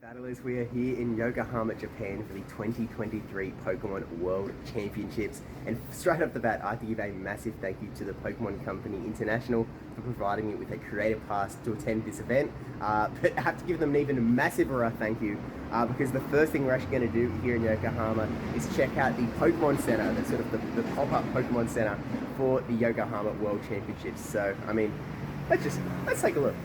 Battlers, we are here in Yokohama, Japan for the 2023 Pokémon World Championships, and straight off the bat I have to give a massive thank you to the Pokémon Company International for providing me with a creative pass to attend this event, but I have to give them an even massiver thank you because the first thing we're actually going to do here in Yokohama is check out the Pokémon Center, the sort of the pop-up Pokémon Center for the Yokohama World Championships. So I mean, let's take a look.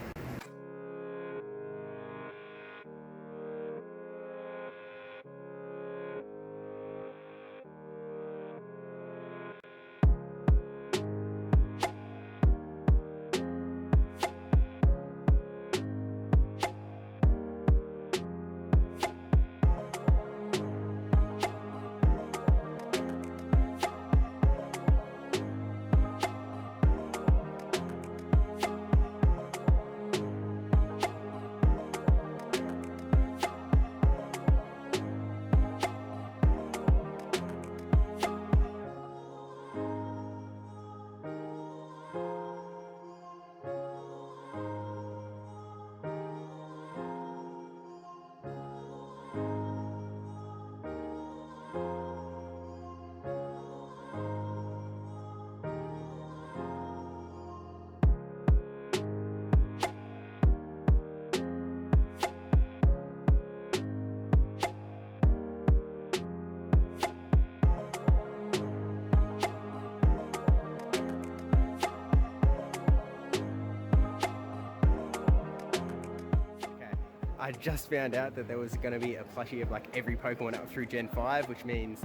I just found out that there was going to be a plushie of like every Pokemon up through Gen 5, which means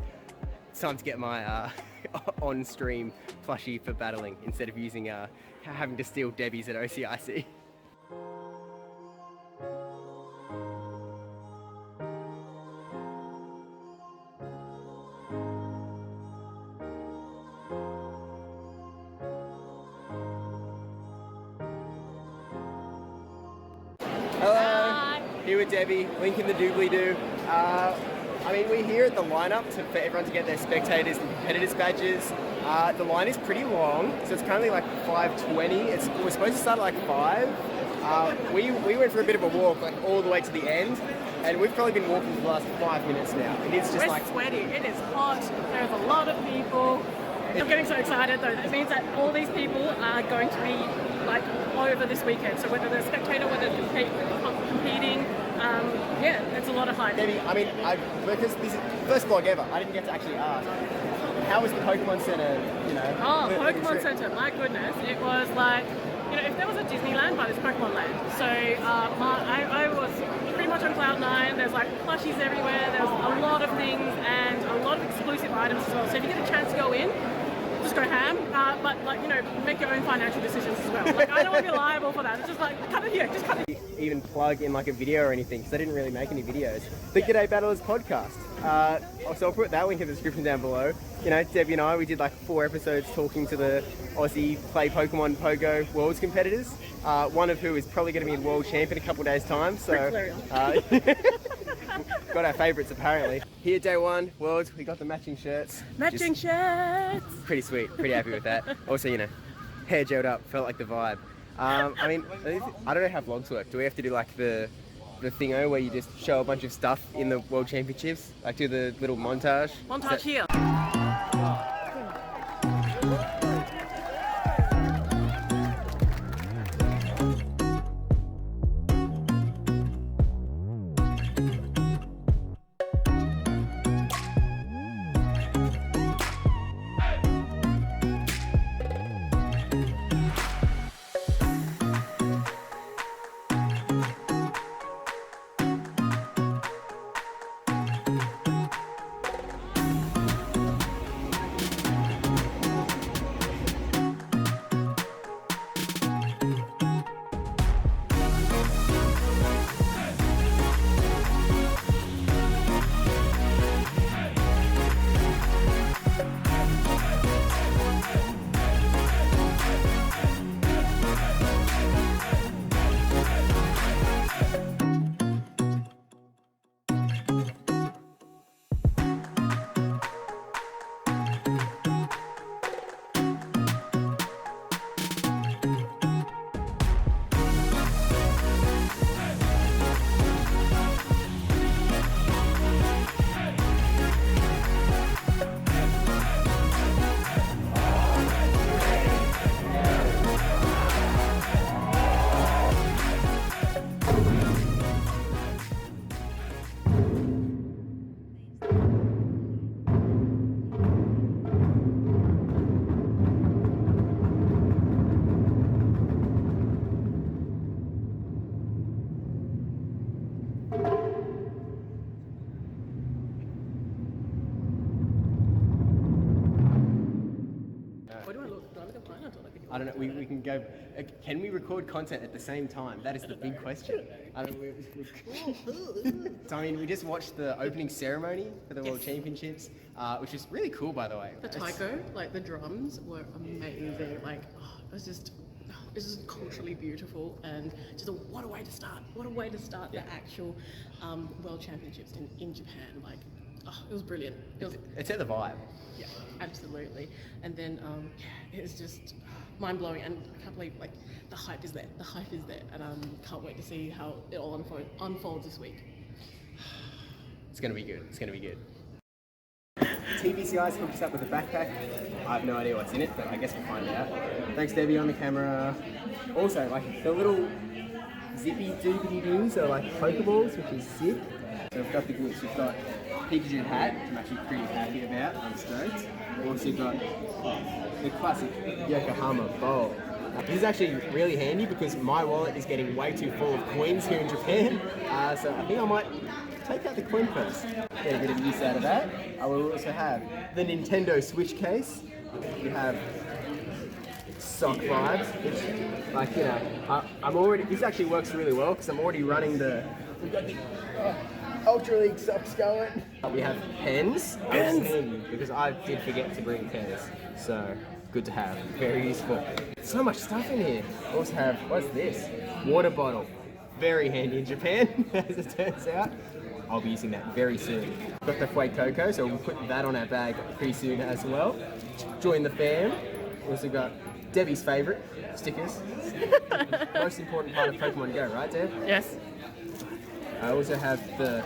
it's time to get my on-stream plushie for battling instead of using having to steal Debbie's at OCIC. Here with Debbie, link in the doobly-doo. I mean, we're here at the lineup for everyone to get their spectators and competitors badges. The line is pretty long, so it's currently like 5:20. We're supposed to start at like 5. We went for a bit of a walk, like all the way to the end, and we've probably been walking for the last 5 minutes now. And it's just We're sweaty. It is hot. There's a lot of people. I'm getting so excited though. That means that all these people are going to be like over this weekend. So whether they're spectator, whether they're competing, yeah, it's a lot of hype. Debbie, I mean, because this is the first vlog ever, I didn't get to actually ask. How was the Pokemon Center, you know? Oh, Pokemon Center, my goodness. It was like, you know, if there was a Disneyland, but it's Pokemon Land. So I was pretty much on cloud 9. There's like plushies everywhere. There's a lot of things and a lot of exclusive items as well. So if you get a chance to go in, just go ham, but like, you know, make your own financial decisions as well. Like, I don't want to be liable for that. It's just like, cut it here, just cut it. Even plug in like a video or anything, because I didn't really make any videos. The G'day Battlers podcast. So I'll put that link in the description down below. You know, Debbie and I, we did like 4 episodes talking to the Aussie Play Pokemon Pogo Worlds competitors. One of who is probably going to be in World Champ in a couple of days' time. So got our favourites apparently. Here, day 1, Worlds, we got the matching shirts. Matching shirts! Pretty sweet, pretty happy with that. Also, you know, hair gelled up, felt like the vibe. I mean, I don't know how vlogs work. Do we have to do like the thingo where you just show a bunch of stuff in the World Championships? Like do the little montage? Montage here. I don't know. We can go. Can we record content at the same time? That is the big question. I don't know. So I mean, we just watched the opening ceremony for the World Championships, which is really cool, by the way. The taiko, like the drums, were amazing. Like, it was just culturally beautiful, and just what a way to start. What a way to start the actual World Championships in Japan. Like, it was brilliant. It's at the vibe. Yeah, absolutely. And then it was just mind blowing, and I can't believe like the hype is there. The hype is there, and can't wait to see how it all unfolds this week. It's gonna be good. It's gonna be good. TVCI's hooked us up with a backpack. I have no idea what's in it, but I guess we'll find out. Thanks, Debbie, on the camera. Also, like the little zippy doobity doos are like Pokeballs, which is sick. So we've got the goods. We've got Pikachu hat, which I'm actually pretty happy about. I'm stoked. We've also got the classic Yokohama bowl. This is actually really handy because my wallet is getting way too full of coins here in Japan. So I think I might take out the coin purse. Get a bit of use out of that. I will also have the Nintendo Switch case. We have sock vibes, which, like, you know, I'm already. This actually works really well because I'm already running we've got the Ultra League socks going. We have pens. Because I did forget to bring pens, so good to have. Very useful. So much stuff in here. We also have, what's this? Water bottle. Very handy in Japan, as it turns out. I'll be using that very soon. Got the Fue Coco, so we'll put that on our bag pretty soon as well. Join the fam. We also got Debbie's favourite, stickers. Most important part of Pokemon Go, right, Deb? Yes. I also have the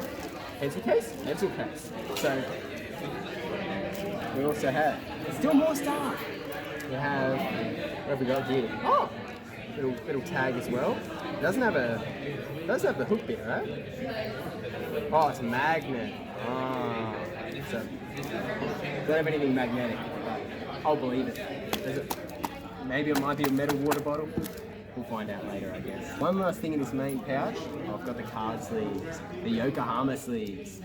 pencil case. So we also have still more stuff. We have, what have we got here? Oh, little tag as well. It doesn't have the hook bit, right? Oh, it's a magnet. So don't have anything magnetic, but I'll believe it. Maybe it might be a metal water bottle. We'll find out later, I guess. One last thing in this main pouch. I've got the card sleeves, the Yokohama sleeves.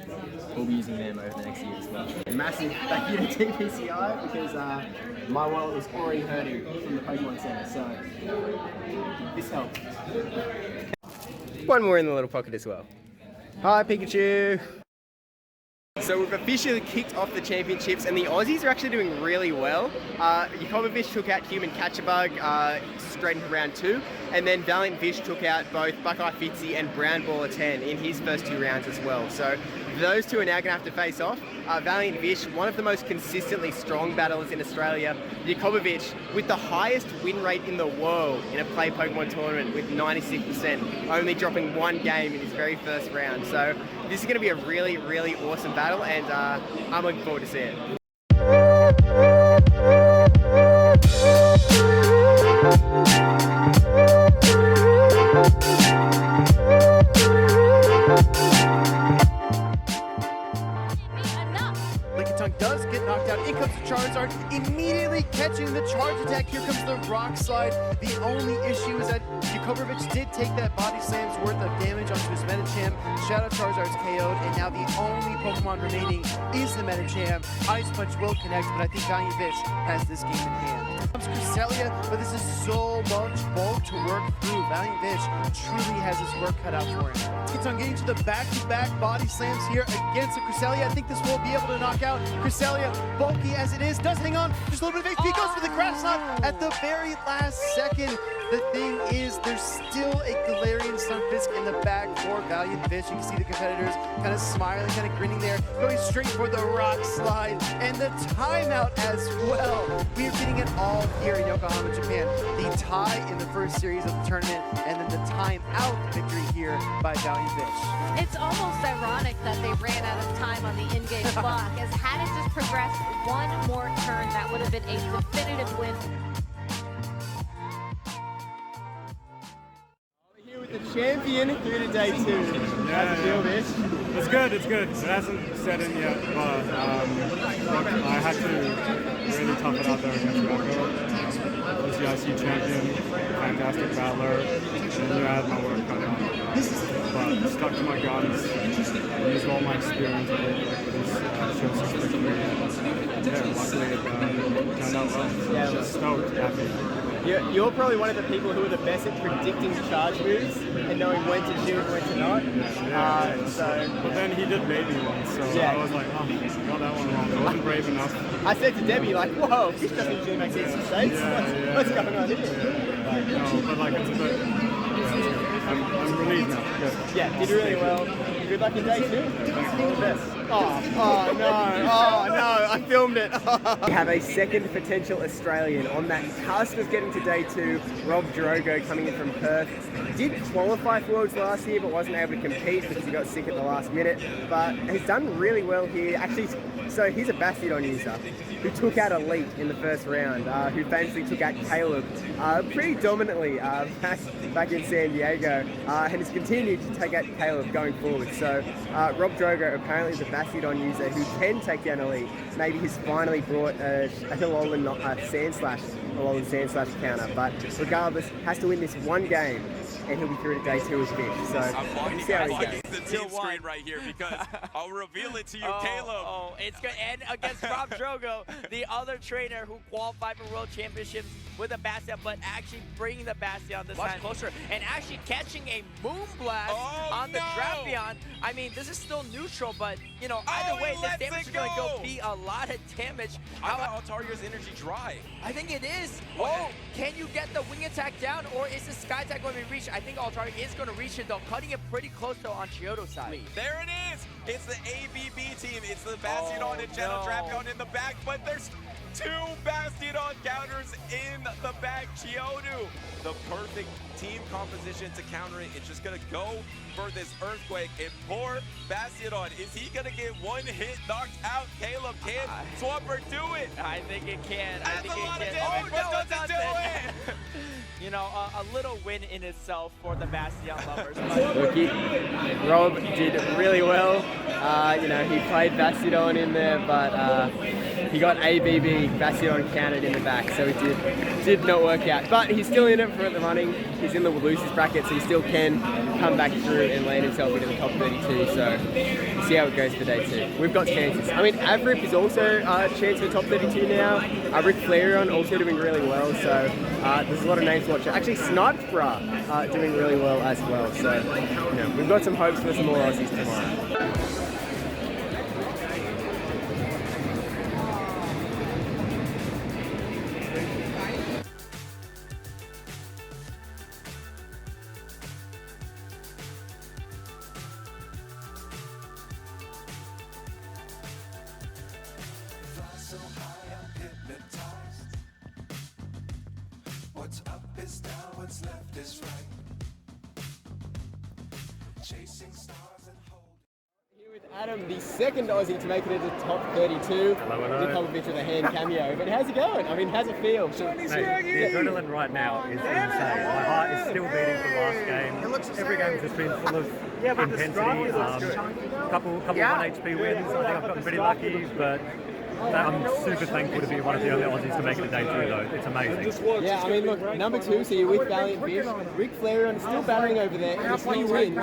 We'll be using them over the next year as well. Massive thank you to TPCI because my wallet was already hurting from the Pokemon Center, so this helped. One more in the little pocket as well. Hi, Pikachu. So we've officially kicked off the championships, and the Aussies are actually doing really well. Yakovovich took out Human Catchabug straight into round 2, and then Valiant Vish took out both Buckeye Fitzy and Brown Baller 10 in his first 2 rounds as well. So those two are now going to have to face off. Valiant Vish, one of the most consistently strong battlers in Australia. Yakovovich, with the highest win rate in the world in a play Pokemon tournament with 96%, only dropping 1 game in his very first round. So this is going to be a really, really awesome battle, and I'm looking forward to see it. Does get knocked out. In comes the Charizard, immediately catching the charge attack. Here comes the Rock Slide. The only issue is that Yakovovich did take that body slam's worth of damage onto his Medicham. Shadow Charizard's KO'd, and now the only Pokemon remaining is the Medicham. Ice Punch will connect, but I think Valiant Vish has this game in hand. Here comes Cresselia, but this is so much bulk to work through. Valiant Vish truly has his work cut out for him. Gets on getting to the back-to-back body slams here against the Cresselia. I think this will be able to knock out Cresselia, bulky as it is, does hang on just a little bit of HP, goes for the Grass Knot at the very last second. The thing is, there's still a Galarian Stunfisk in the back for Valiant Vish. You can see the competitors kind of smiling, kind of grinning there, going straight for the Rock Slide and the timeout as well. We are getting it all here in Yokohama, Japan. The tie in the first series of the tournament, and then the timeout victory here by Valiant Vish. It's almost ironic that they ran out of time on the in-game clock, as had it just progressed one more turn, that would have been a definitive win. We're here with the champion through to day 2. How's it feel, Vish? It's good, it's good. It hasn't set in yet, but I had to really tough it out there against Rocco. Was the IC champion, fantastic battler, and you had my work cut out. But stuck to my guns, used all my experience with these shows and yeah, luckily it turned out well. Yeah, just stoked, happy. You're probably one of the people who are the best at predicting charge moves and knowing when to shield and when to not. But then he did baby one, so Yeah. I was like, oh, got that one wrong. I wasn't brave enough. I said to Debbie, like, whoa, Fish doesn't usually make these mistakes. What's going on here? No, but like it's a bit. I'm relieved now. Good. Yeah, did really well. Good luck in day 2. All the best. Oh no, I filmed it. We have a second potential Australian on that cusp of getting to day 2, Rob Drogo coming in from Perth. Did qualify for Worlds last year but wasn't able to compete because he got sick at the last minute, but has done really well here. Actually, so he's a Bastiodon user who took out Elite in the first round, who famously took out Caleb pretty dominantly back in San Diego, and has continued to take out Caleb going forward. So Rob Drogo apparently is a Bastiodon user who can take down Elite. Maybe he's finally brought a Alolan Sand Slash counter, but regardless, has to win this one game and he'll be through to day 2 as Fish. So I'm see how he goes. the team screen right here because I'll reveal it to you, Caleb. Oh, it's good. And against Rob Drogo, the other trainer who qualified for World Championships with a Bastion, but actually bringing the Bastion this time closer and actually catching a Moonblast on the Drapion. I mean, this is still neutral, but you know, either way, this damage is going to go be a lot of damage. How about Altario's energy dry? I think it is. Oh, can you get the wing attack down, or is the sky attack going to be reached? I think Altario is going to reach it though, cutting it pretty close though on Chiodo's side. There it is. It's the ABB team. It's the Bastiodon and Gentle Drapion in the back, but there's 2 Bastiodon counters in the back. Chiodo, the perfect team composition to counter it. It's just gonna go for this Earthquake. And poor Bastiodon, is he gonna get one hit knocked out? Caleb, can Swampert do it? I think it can. I That's think a lot it of can. damage, but does it do it? You know, a little win in itself for the Bastion lovers. Look, Rob did really well. You know, he played Bastiodon in there, but he got ABB Bastiodon counted in the back, so it did not work out. But he's still in it for the running. He's in the losers bracket, so he still can come back through and land himself into the top 32. So we'll see how it goes for day 2. We've got chances. I mean, Avrip is also a chance for the top 32 now. Rick Flareon also doing really well. So there's a lot of names to watch. Actually, Snipebra doing really well as well. So you know, we've got some hopes for some more Aussies tomorrow. What's up is down, what's left is right. Chasing stars and holding. Here with Adam, the second Aussie to make it into the top 32. Hello. Did come a bit with a hand cameo, but how's it going? I mean, how's it feel? The adrenaline right now is insane. My heart is still beating from last game. Every game's just been full of intensity. Couple 1 HP wins. I think I've gotten pretty lucky, but I'm super thankful to be one of the only Aussies to make it to day 2 though. It's amazing. Yeah, I mean, look, number 2, so you're with Valiant Fish. Rick Flareon still battling over there, and if he wins,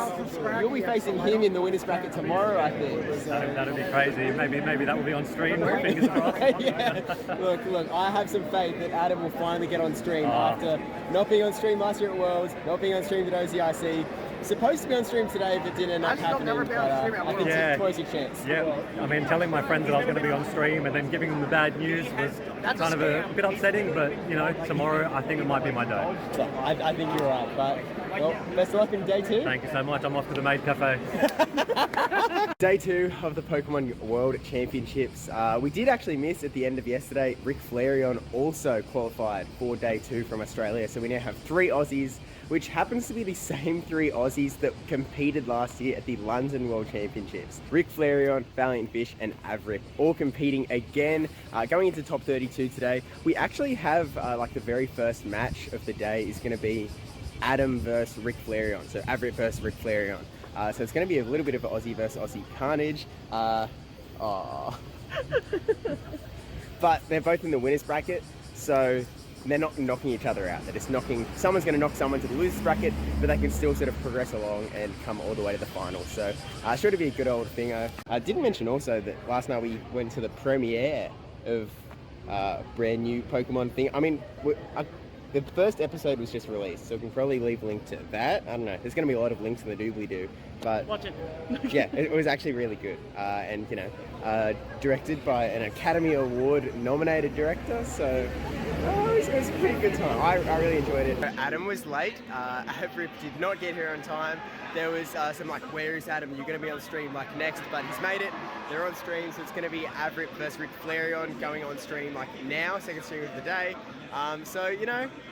you'll be facing him in the winners bracket tomorrow, I think. So. That'd be crazy. Maybe that will be on stream. Fingers crossed. Yeah. Look, I have some faith that Adam will finally get on stream after not being on stream last year at Worlds, not being on stream at OCIC. Supposed to be on stream today, but didn't end up happening. But I think it's a closing chance. Yeah, I mean, telling my friends that I was going to be on stream and then giving them the bad news was kind of a bit upsetting. But you know, tomorrow I think it might be my day. So, I think you're right. But well, best of luck in day 2. Thank you so much. I'm off to the Maid Cafe. Day 2 of the Pokémon World Championships. We did actually miss at the end of yesterday. Rick Flareon also qualified for day 2 from Australia. So we now have 3 Aussies, which happens to be the same 3 Aussies that competed last year at the London World Championships. Rick Flareon, Valiant Fish, and Avrip all competing again, going into top 32 today. We actually have like the very first match of the day is going to be Adam versus Rick Flareon, so Avrip versus Rick Flareon. So it's going to be a little bit of Aussie versus Aussie carnage. But they're both in the winners bracket, so they're not knocking each other out. They're just knocking, someone's going to knock someone to the losers bracket, but they can still sort of progress along and come all the way to the final. So sure to be a good old thing. I didn't mention also that last night we went to the premiere of brand new Pokemon thing. I mean, the first episode was just released, so we can probably leave a link to that. I don't know. There's going to be a lot of links in the doobly-doo, but Watch it. yeah, it was actually really good. And directed by an Academy Award nominated director, so it was a pretty good time. I really enjoyed it. Adam was late. Avrip did not get here on time. There was some where is Adam? You're going to be on stream next, but he's made it. They're on stream, so it's going to be Avrip versus Rick Flareon going on stream now, second stream of the day. So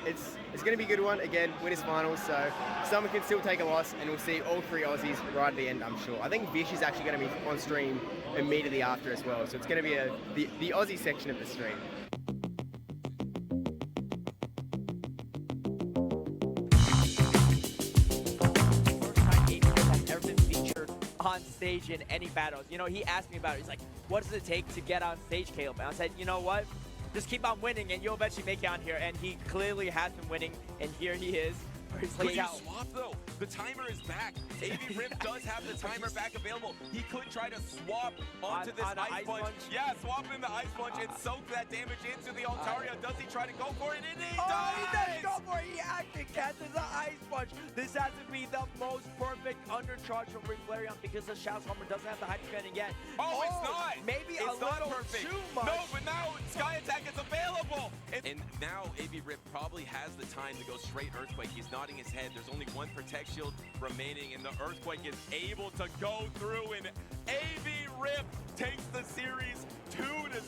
it's going to be a good one. Again, winners finals, so someone can still take a loss, and we'll see all three Aussies right at the end, I'm sure. I think Vish is actually going to be on stream immediately after as well, so it's going to be the Aussie section of the stream. On stage in any battles. He asked me about it. He's like, what does it take to get on stage, Caleb? And I said, you know what? Just keep on winning and you'll eventually make it on here. And he clearly has been winning, and here he is. Could you swap though? The timer is back. AB Rip does have the timer back available. He could try to swap onto this ice punch. Yeah, swap in the ice punch and soak that damage into the Altaria. Does he try to go for it? And he does! He does go for it. He actually catches the ice punch. This has to be the most perfect undercharge from Rick Flareon because the Shout Swarmer doesn't have the hyper cannon yet. Oh, it's not! Maybe it's a little perfect. too much. No, but now Sky Attack is available! And now AB Rip probably has the time to go straight Earthquake. He's nodding his head. There's only one Protect Shield remaining, and the Earthquake is able to go through, and AB Rip takes the series 2-0.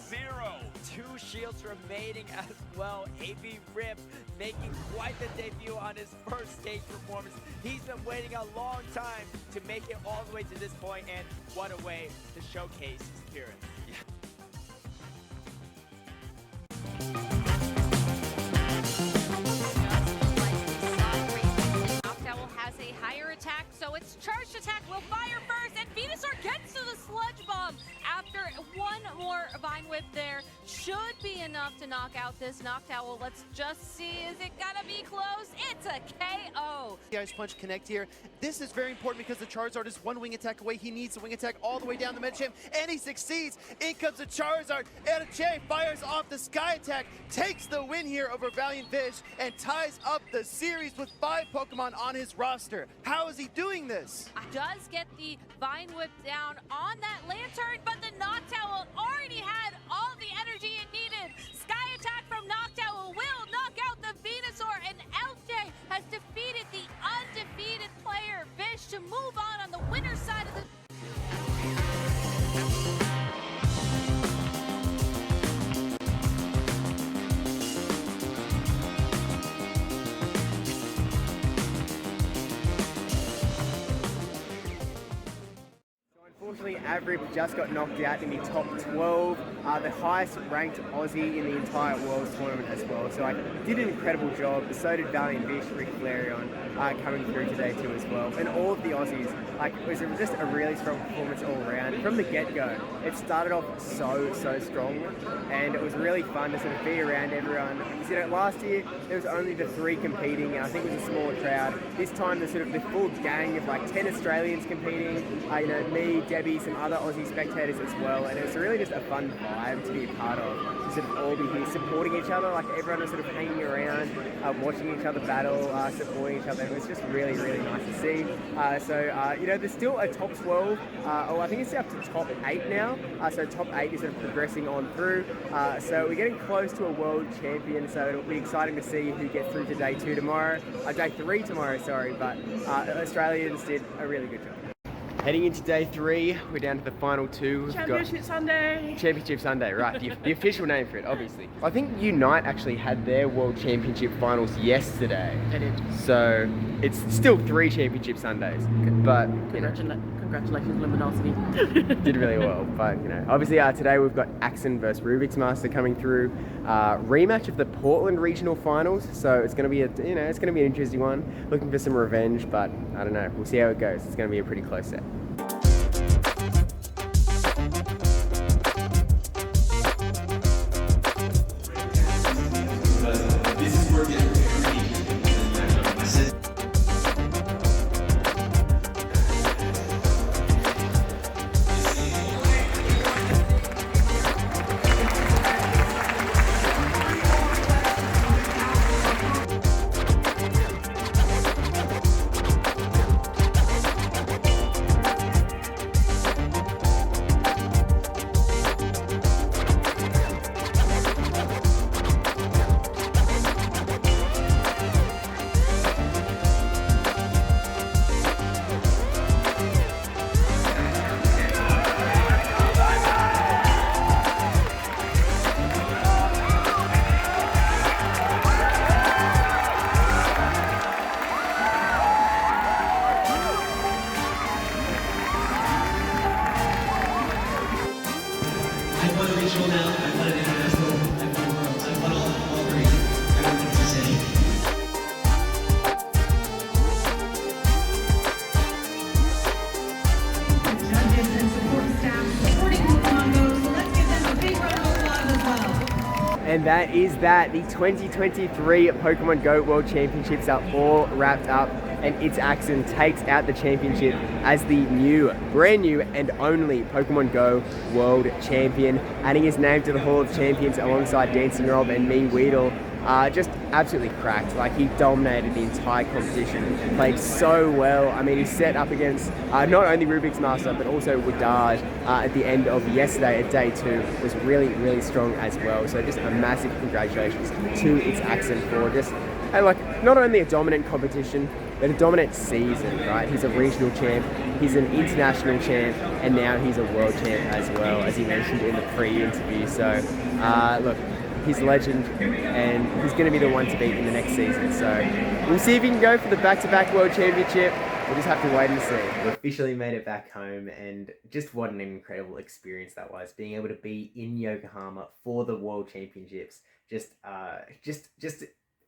2 shields remaining as well. AB Rip making quite the debut on his first stage performance. He's been waiting a long time to make it all the way to this point, and what a way to showcase his appearance. Has a higher attack, so its charged attack will fire first, and Venusaur gets to the Sludge Bomb after one more Vine Whip there. Should be enough to knock out this Noctowl. Let's just see, is it gonna be close? It's a KO. The Ice Punch connect here. This is very important because the Charizard is one wing attack away. He needs a wing attack all the way down the Medicham, and he succeeds. In comes the Charizard, and Che fires off the Sky Attack, takes the win here over Valiant Vish, and ties up the series with 5 Pokemon on his roster. How is he doing this? Does get the Vine Whip down on that Lantern, but the Noctowl already had all the energy it needed. Sky Attack from Noctowl will knock out the Venusaur, and LJ has defeated the undefeated player Vish to move on the winner's side of the... Unfortunately, Avrip just got knocked out in the top 12, the highest ranked Aussie in the entire Worlds tournament as well. So I did an incredible job. So did Valiant Vish, Rick Flareon coming through today too as well. And all of the Aussies, it was just a really strong performance all around. From the get-go, it started off so strong, and it was really fun to sort of be around everyone. Because, last year there was only the 3 competing, and I think it was a smaller crowd. This time there's sort of the full gang of 10 Australians competing. Me, Debbie, some other Aussie spectators as well, and it was really just a fun vibe to be a part of. To sort of all be here supporting each other, everyone was sort of hanging around, watching each other battle, supporting each other. It was just really nice to see. There's still a top 12. I think it's up to top 8 now. So top 8 is sort of progressing on through. So we're getting close to a world champion. So it'll be exciting to see who gets through to day 2 tomorrow. Day 3 tomorrow, sorry. But Australians did a really good job. Heading into day 3, we're down to the final 2. Championship Sunday. Championship Sunday, right. The official name for it, obviously. I think Unite actually had their World Championship finals yesterday. They did. So it's still 3 Championship Sundays. But Congratulations, Luminosity. did really well. But, obviously today we've got Axon versus Rubik's Master coming through. Rematch of the Portland Regional Finals. So it's going to be it's going to be an interesting one. Looking for some revenge, but I don't know. We'll see how it goes. It's going to be a pretty close set. Until now, I've won an international, I've won world, I've won all three. I don't think it's insane. Judges and support staff supporting Pokemon Go, so let's give them a big round of applause as well. And that is that. The 2023 Pokemon Go World Championships are all wrapped up, and It's Axon takes out the championship as the brand new and only Pokemon Go World Champion, adding his name to the Hall of Champions alongside Dancing Rob and Me Weedle. Just absolutely cracked. Like, he dominated the entire competition, played so well. I mean, he set up against not only Rubik's Master, but also Woodage at the end of yesterday at day 2, was really, really strong as well. So just a massive congratulations to It's Axon for just, like, not only a dominant competition, but a dominant season, right? He's a regional champ, he's an international champ, and now he's a world champ as well, as he mentioned in the pre-interview. So, look, he's a legend, and he's going to be the one to beat in the next season. So we'll see if he can go for the back-to-back World Championship. We'll just have to wait and see. We officially made it back home, and just what an incredible experience that was, being able to be in Yokohama for the World Championships. Just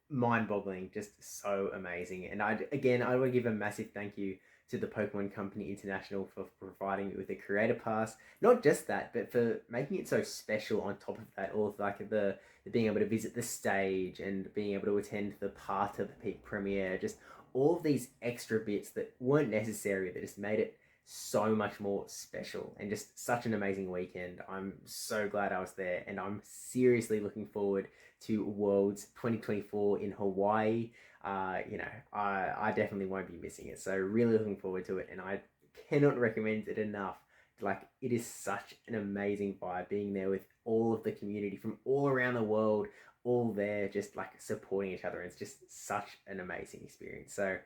mind-boggling, just so amazing. And I want to give a massive thank you to the Pokemon Company International for providing me with a creator pass. Not just that, but for making it so special on top of that, all of like the being able to visit the stage and being able to attend the Path to the Peak premiere, just all of these extra bits that weren't necessary, that just made it so much more special, and just such an amazing weekend. I'm so glad I was there, and I'm seriously looking forward to Worlds 2024 in Hawaii. I definitely won't be missing it, so really looking forward to it, and I cannot recommend it enough. Like, it is such an amazing vibe being there with all of the community from all around the world, all there just like supporting each other. It's just such an amazing experience. So,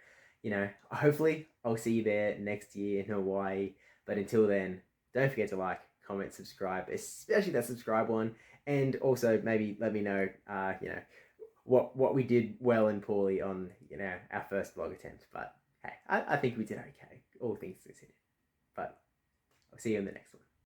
hopefully I'll see you there next year in Hawaii. But until then, don't forget to like, comment, subscribe, especially that subscribe one. And also maybe let me know, what we did well and poorly on, our first vlog attempt. But hey, I think we did okay, all things considered. But I'll see you in the next one.